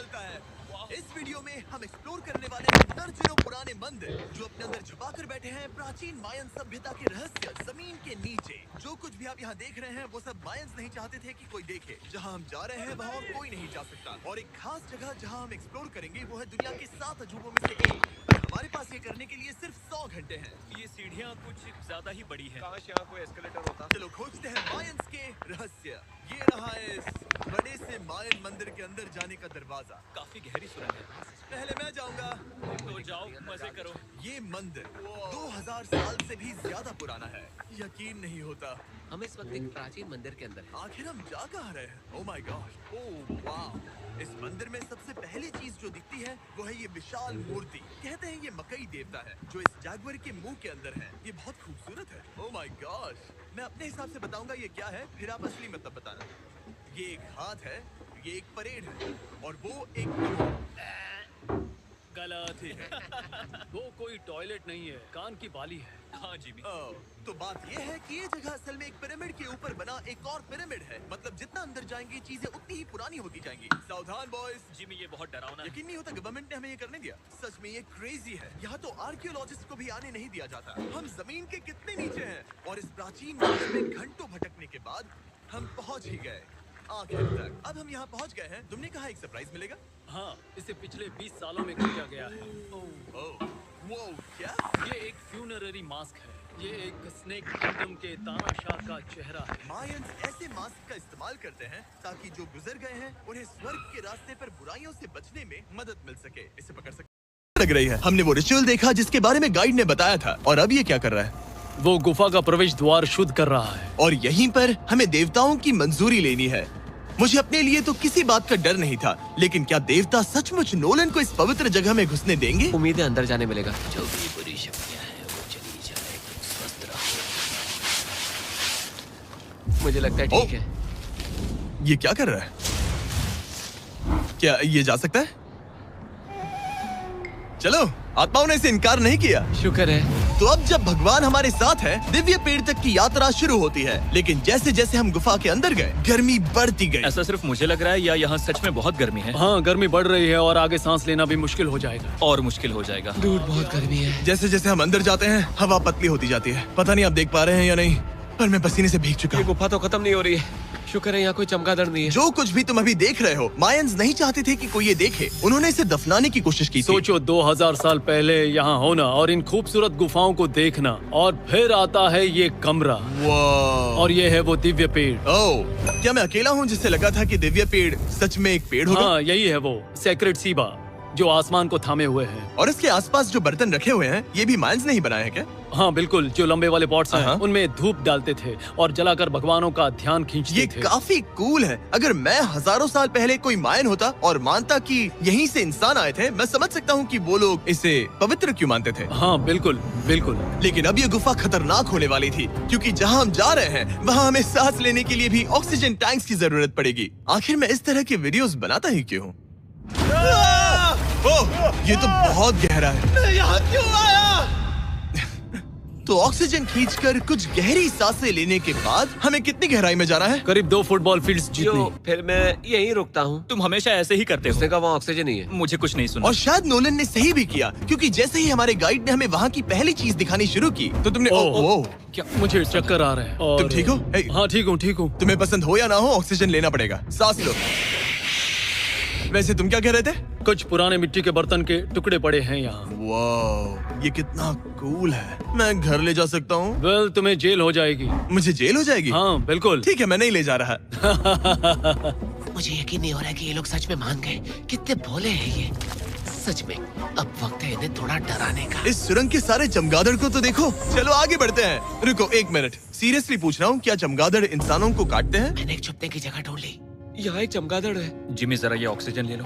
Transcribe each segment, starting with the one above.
मिलता है। इस वीडियो में हम एक्सप्लोर करने वाले हैं दर्जनों पुराने मंदिर जो अपने अंदर छुपा कर बैठे हैं प्राचीन मायन सभ्यता के रहस्य जमीन के नीचे। जो कुछ भी आप यहाँ देख रहे हैं वो सब मायंस नहीं चाहते थे कि कोई देखे। जहाँ हम जा रहे हैं वहाँ और कोई नहीं जा सकता, और एक खास जगह जहाँ हम एक्सप्लोर करेंगे वो है दुनिया के 7 अजूबों में से एक। हमारे पास ये करने के लिए सिर्फ 100 घंटे हैं। ये सीढ़ियाँ कुछ ज्यादा ही बड़ी हैं। काश यहाँ कोई एस्केलेटर होता। चलो खोजते हैं मायंस के रहस्य। ये रहा इस बड़े से मायन मंदिर के अंदर जाने का दरवाजा। काफी गहरी सुरंग है। पहले मैं जाऊंगा। तो जाओ, मजे करो। ये मंदिर 2000 साल से भी ज्यादा पुराना है। यकीन नहीं होता हम इस वक्त एक प्राचीन मंदिर के अंदर हैं। आखिर हम जा कहाँ रहे हैं? ओह माय गॉड, ओह वाह। इस मंदिर में सबसे पहली चीज जो दिखती है वो है ये विशाल मूर्ति। कहते हैं ये मकई देवता है जो इस जागवर के मुंह के अंदर है। ये बहुत खूबसूरत है। ओह माय गॉड, मैं अपने हिसाब से बताऊंगा ये क्या है, फिर आप असली मतलब बताना। ये एक हाथ है, ये एक परेड है, और वो एक गलत है। वो कोई टॉयलेट नहीं है, कान की बाली है। हाँ जिमी। तो बात ये है कि ये जगह असल में एक पिरामिड के ऊपर बना एक और पिरामिड है। मतलब जितना अंदर जाएंगे चीजें उतनी ही पुरानी होती जाएंगी। सावधान बॉयज। जिमी ये बहुत डरावना है। यकीन नहीं होता गवर्नमेंट ने हमें ये करने दिया। सच में ये क्रेजी है। यहाँ तो आर्कियोलॉजिस्ट को भी आने नहीं दिया जाता। हम जमीन के कितने नीचे हैं, और इस प्राचीन मंदिर में घंटों भटकने के बाद हम पहुँच ही गए आखिर तक। अब हम यहाँ पहुँच गए हैं। तुमने कहा एक सरप्राइज मिलेगा। हाँ, इसे पिछले 20 सालों में खोजा गया है। ओह वो क्या? ये एक फ्यूनररी मास्क है। ये एक स्नेक किंगडम के तानाशाह का चेहरा है। मायंस ऐसे मास्क का इस्तेमाल करते हैं ताकि जो गुजर गए हैं उन्हें स्वर्ग के रास्ते पर बुराइयों से बचने में मदद मिल सके। इसे पकड़ सकते लग रही है। हमने वो रिचुअल देखा जिसके बारे में गाइड ने बताया था, और अब ये क्या कर रहा है? वो गुफा का प्रवेश द्वार शुद्ध कर रहा है। और यहीं पर हमें देवताओं की मंजूरी लेनी है। मुझे अपने लिए तो किसी बात का डर नहीं था, लेकिन क्या देवता सचमुच नोलन को इस पवित्र जगह में घुसने देंगे? उम्मीद है अंदर जाने मिलेगा। जो भी बुरी शक्तियां हैं वो चली जाए, तुम स्वस्थ रहो। मुझे लगता है ठीक है। ये क्या कर रहा है? क्या ये जा सकता है? चलो, आत्माओं ने इसे इनकार नहीं किया। शुक्र है। तो अब जब भगवान हमारे साथ है, दिव्य पेड़ तक की यात्रा शुरू होती है। लेकिन जैसे जैसे हम गुफा के अंदर गए, गर्मी बढ़ती गई। ऐसा सिर्फ मुझे लग रहा है या यहाँ सच में बहुत गर्मी है? हाँ, गर्मी बढ़ रही है और आगे सांस लेना भी मुश्किल हो जाएगा। और मुश्किल हो जाएगा। दूर बहुत गर्मी है। जैसे जैसे हम अंदर जाते हैं हवा पतली होती जाती है। पता नहीं आप देख पा रहे हैं या नहीं, पर मैं पसीने से भीग चुका ये हूँ। गुफा तो खत्म नहीं हो रही है। शुक्र है यहाँ कोई चमगादड़ नहीं है। जो कुछ भी तुम अभी देख रहे हो, मायंस नहीं चाहते थे कि कोई ये देखे। उन्होंने इसे दफनाने की कोशिश की थी। सोचो 2000 साल पहले यहाँ होना और इन खूबसूरत गुफाओं को देखना, और फिर आता है ये कमरा, वाह। और ये है वो दिव्य पेड़। ओह, क्या मैं अकेला हूँ जिससे लगा था कि दिव्य पेड़ सच में एक पेड़ होगा? हाँ, यही है वो सेक्रेड सीबा जो आसमान को थामे हुए है। और इसके आसपास जो बर्तन रखे हुए हैं, ये भी मायंस ने ही बनाए हैं क्या? हाँ बिल्कुल, जो लंबे वाले पॉट्स हैं, हाँ। उनमें धूप डालते थे और जलाकर भगवानों का ध्यान खींचते ये थे। काफी कूल है। अगर मैं हजारों साल पहले कोई मायन होता और मानता कि यहीं से इंसान आए थे, मैं समझ सकता हूँ कि वो लोग इसे पवित्र क्यों मानते थे। हाँ बिल्कुल बिल्कुल। लेकिन अब ये गुफा खतरनाक होने वाली थी, क्योंकि जहाँ हम जा रहे हैं वहाँ हमें सांस लेने के लिए भी ऑक्सीजन टैंक्स की जरूरत पड़ेगी। आखिर मैं इस तरह के वीडियोस बनाता ही क्यों हूँ? ओह, ये तो बहुत गहरा है। यहाँ क्यों आया? तो ऑक्सीजन खींचकर कुछ गहरी सांसें लेने के बाद हमें कितनी गहराई में जाना है? करीब 2 फुटबॉल फील्ड्स जितनी। फिर मैं यहीं रुकता हूँ। तुम हमेशा ऐसे ही करते उसने कहा वहाँ ऑक्सीजन ही है। मुझे कुछ नहीं सुना। और शायद नोलन ने सही भी किया, क्योंकि जैसे ही हमारे गाइड ने हमें वहाँ की पहली चीज दिखानी शुरू की तो तुमने ओह, क्या मुझे चक्कर आ रहे हैं। और तुम ठीक हो? हाँ ठीक हूँ। तुम्हें पसंद हो या ना हो, ऑक्सीजन लेना पड़ेगा। सांस लो। वैसे तुम क्या कह रहे थे? कुछ पुराने मिट्टी के बर्तन के टुकड़े पड़े हैं यहाँ। वाह, ये कितना कूल है। मैं घर ले जा सकता हूँ? वेल, तुम्हें जेल हो जाएगी। मुझे जेल हो जाएगी? हाँ बिल्कुल। ठीक है, मैं नहीं ले जा रहा। मुझे यकीन नहीं हो रहा है कि ये लोग सच में मान गए। कितने भोले हैं ये। सच में अब वक्त है इन्हें थोड़ा डराने का। इस सुरंग के सारे चमगादड़ को तो देखो। चलो आगे बढ़ते हैं। रुको 1 मिनट, सीरियसली पूछ रहा हूँ, क्या चमगादड़ इंसानों को काटते हैं? मैंने एक छुपने की जगह ढूंढ ली। यहाँ एक चमगादड़ है। जिमी जरा ये ऑक्सीजन ले लो।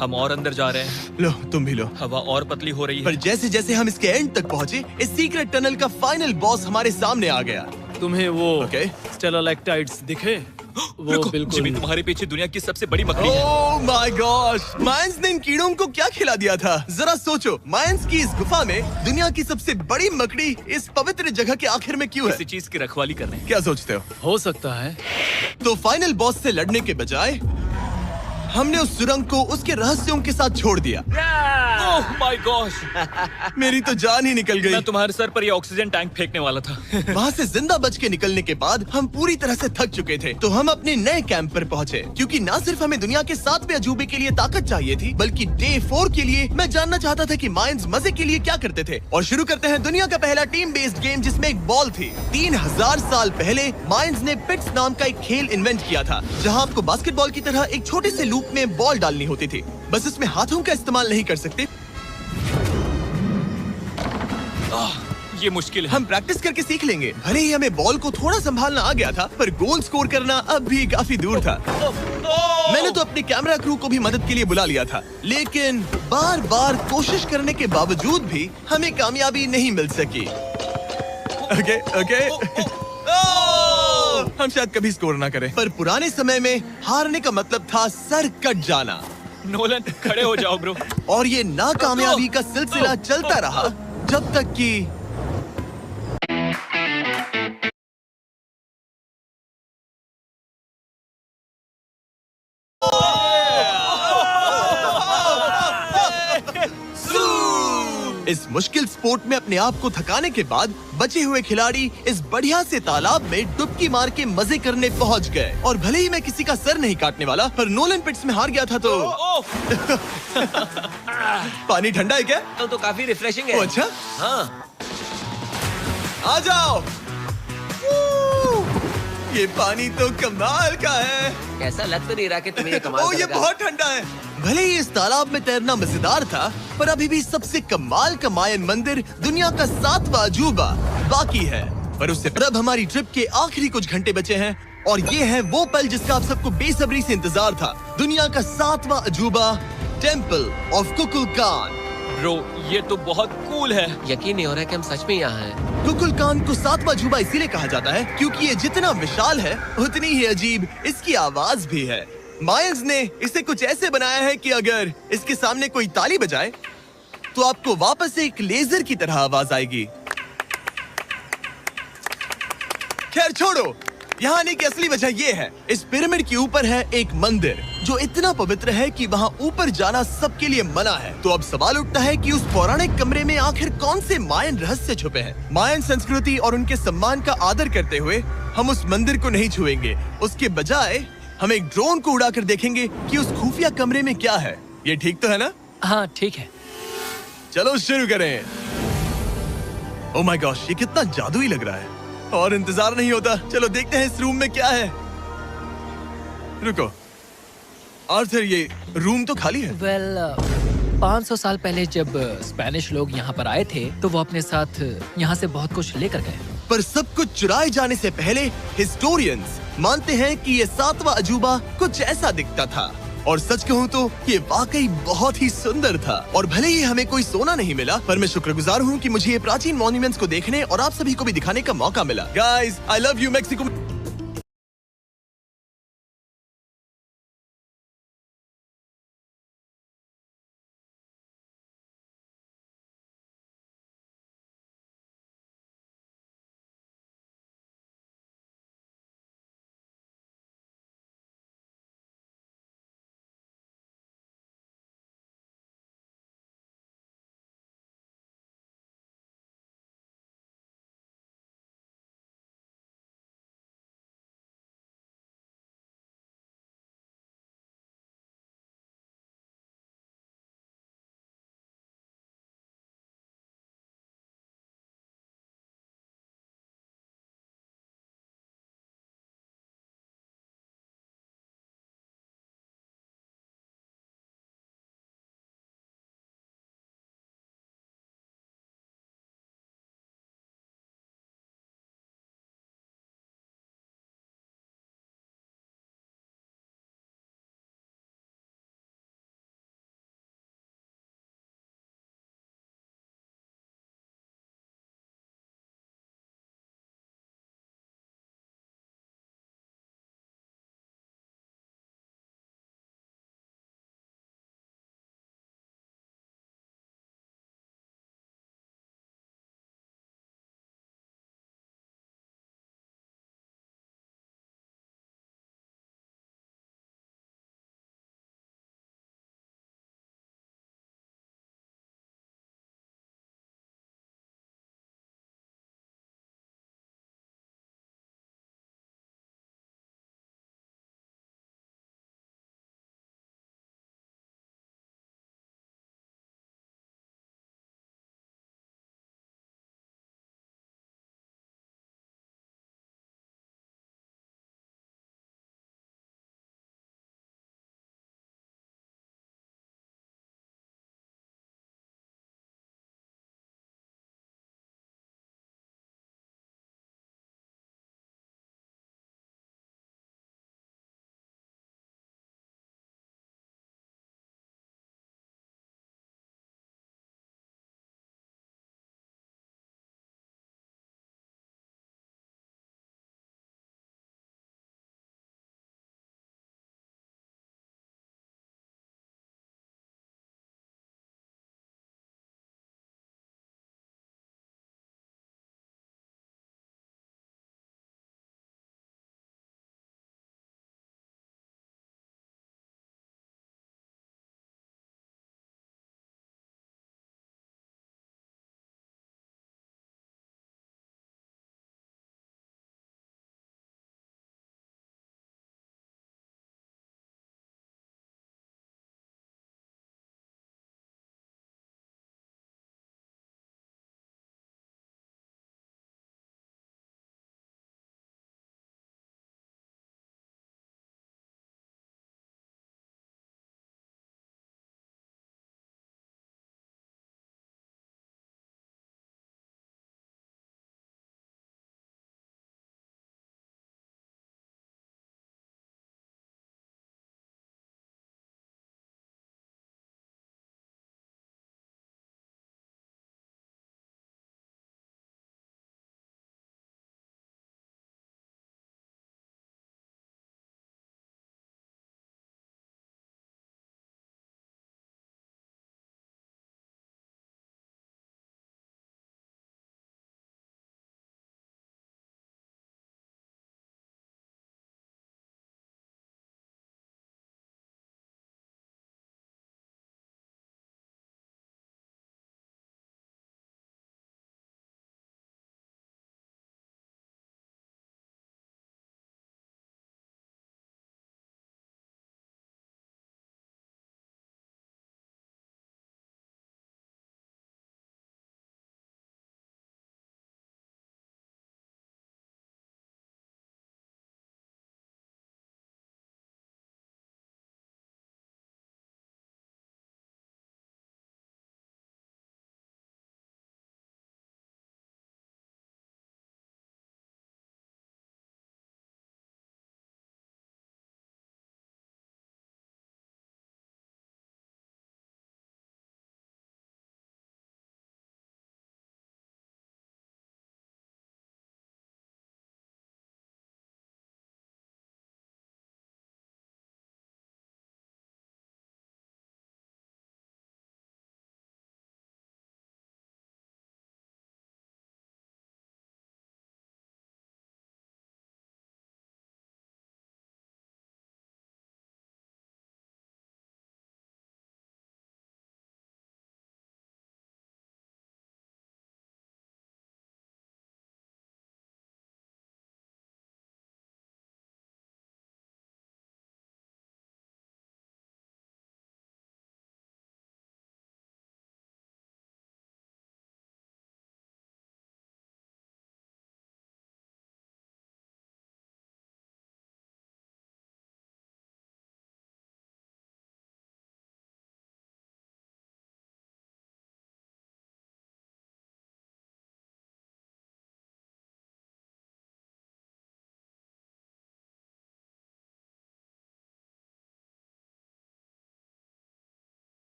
हम और अंदर जा रहे हैं। लो, तुम भी लो। हवा और पतली हो रही है। पर जैसे जैसे हम इसके एंड तक पहुँचे, इस सीक्रेट टनल का फाइनल बॉस हमारे सामने आ गया। तुम्हें वो Okay. स्टेलाक्टाइट्स दिखे? वो बिल्कुल। जिमी, तुम्हारे पीछे दुनिया की सबसे बड़ी मकड़ी है। ओह माय गॉश, मायंस ने इन कीड़ों को क्या खिला दिया था? जरा सोचो, मायंस की इस गुफा में दुनिया की सबसे बड़ी मकड़ी इस पवित्र जगह के आखिर में क्यों है? किसी चीज की रखवाली कर रहे हैं। क्या सोचते हो? हो सकता है। तो फाइनल बॉस से लड़ने के बजाय हमने उस सुरंग को उसके रहस्यों के साथ छोड़ दिया। ओह माय गॉश, मेरी तो जान ही निकल गई। मैं तुम्हारे सर पर ये ऑक्सीजन टैंक फेंकने वाला था। वहाँ से जिंदा बच के निकलने के बाद हम पूरी तरह से थक चुके थे, तो हम अपने नए कैंप पर पहुँचे। क्योंकि न सिर्फ हमें दुनिया के 7वें अजूबे के लिए ताकत चाहिए थी, बल्कि डे 4 के लिए मैं जानना चाहता था कि मायंस मजे के लिए क्या करते थे। और शुरू करते हैं दुनिया का पहला टीम बेस्ड गेम, जिसमें एक बॉल थी। 3000 साल पहले मायंस ने पिट्स नाम का एक खेल इन्वेंट किया था, जहाँ आपको बास्केटबॉल की तरह एक छोटे से लूप में बॉल डालनी होती थी। बस इसमें हाथों का इस्तेमाल नहीं कर सकते। ये मुश्किल है। हम प्रैक्टिस करके सीख लेंगे। भले ही हमें बॉल को थोड़ा संभालना आ गया था, पर गोल स्कोर करना अब भी काफी दूर था। मैंने तो अपने कैमरा क्रू को भी मदद के लिए बुला लिया था, लेकिन बार बार कोशिश करने के बावजूद भी हमें कामयाबी नहीं मिल सकी। ओके। हम शायद कभी स्कोर ना करें, पर पुराने समय में हारने का मतलब था सर कट जाना। नोलन, खड़े हो जाओ ब्रो। और ये नाकामयाबी का सिलसिला चलता रहा जब तक कि इस मुश्किल स्पोर्ट में अपने आप को थकाने के बाद बचे हुए खिलाड़ी इस बढ़िया से तालाब में डुबकी मार के मजे करने पहुंच गए। और भले ही मैं किसी का सर नहीं काटने वाला, पर नोलन पिट्स में हार गया था तो पानी ठंडा है क्या? तो काफी रिफ्रेशिंग है। अच्छा, हाँ। आ जाओ। ये पानी तो कमाल का है। ऐसा लग तो नहीं रहा कि तुम्हें ये कमाल ओ, ये करेगा। बहुत ठंडा है। भले ही इस तालाब में तैरना मजेदार था, पर अभी भी सबसे कमाल का मायन मंदिर, दुनिया का 7वां अजूबा बाकी है। पर उससे अब हमारी ट्रिप के आखिरी कुछ घंटे बचे हैं, और ये है वो पल जिसका आप सबको बेसब्री से इंतजार था। दुनिया का 7वां अजूबा, टेम्पल ऑफ कुकुलकान। ब्रो, ये तो बहुत कूल है। यकीन नहीं हो रहा है कि हम सच में यहाँ हैं। कुकुलकान को 7वां अजूबा इसीलिए कहा जाता है क्योंकि ये जितना विशाल है, उतनी ही अजीब इसकी आवाज भी है। मायंस ने इसे कुछ ऐसे बनाया है कि अगर इसके सामने कोई ताली बजाए तो आपको वापस एक लेजर की तरह आवाज आएगी। खैर छोड़ो, यहाँ आने की असली वजह ये है, इस पिरामिड के ऊपर है एक मंदिर जो इतना पवित्र है कि वहाँ ऊपर जाना सबके लिए मना है। तो अब सवाल उठता है कि उस पौराणिक कमरे में आखिर कौन से मायन रहस्य छुपे हैं। मायन संस्कृति और उनके सम्मान का आदर करते हुए हम उस मंदिर को नहीं छुएंगे। उसके बजाय हम एक ड्रोन को उड़ाकर देखेंगे कि उस खुफिया कमरे में क्या है। ये ठीक तो है ना? हाँ ठीक है। चलो शुरू करें। ओह माय गॉश, ये कितना जादुई लग रहा है और इंतजार नहीं होता। चलो देखते हैं इस रूम में क्या है। रुको आर्थर, ये रूम तो खाली है। वेल 500 साल पहले जब स्पेनिश लोग यहाँ पर आए थे तो वो अपने साथ यहाँ से बहुत कुछ लेकर गए। पर सब कुछ चुराए जाने से पहले हिस्टोरियंस मानते हैं कि ये 7वां अजूबा कुछ ऐसा दिखता था। और सच कहूँ तो ये वाकई बहुत ही सुंदर था। और भले ही हमें कोई सोना नहीं मिला, पर मैं शुक्रगुजार हूँ कि मुझे ये प्राचीन मॉन्यूमेंट्स को देखने और आप सभी को भी दिखाने का मौका मिला। Guys, I love you Mexico.